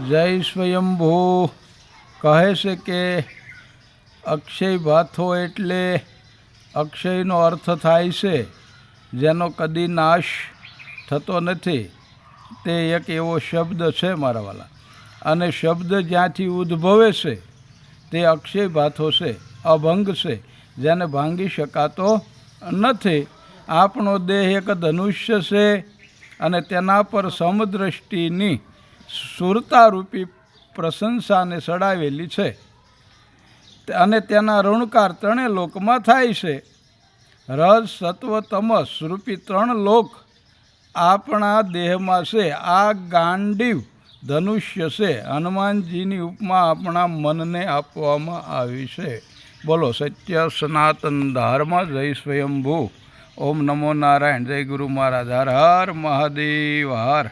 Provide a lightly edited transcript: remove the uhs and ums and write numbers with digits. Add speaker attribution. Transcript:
Speaker 1: જય સ્વયંભૂ કહે છે કે અક્ષય ભાથો એટલે અક્ષયનો અર્થ થાય છે જેનો કદી નાશ થતો નથી. તે એક એવો શબ્દ છે મારા વાલા, અને શબ્દ જ્યાંથી ઉદ્ભવે છે તે અક્ષય ભાથો છે, અભંગ છે, જેને ભાંગી શકાતો નથી. આપણો દેહ એક ધનુષ્ય છે અને તેના પર સમદ્રષ્ટિની સુરતારૂપી પ્રશંસાને ચડાવેલી છે અને તેના ઋણકાર ત્રણેય લોકમાં થાય છે. રજ સત્વ તમસ રૂપી 3 લોક આપણા દેહમાં છે. આ ગાંડીવ ધનુષ્ય છે. હનુમાનજીની ઉપમા આપણા મનને આપવામાં આવી છે. બોલો સત્ય સનાતન ધર્મ. જય સ્વયંભૂ. ઓમ નમો નારાયણ. જય ગુરુ મહારાજ. હર હર મહાદેવ. હર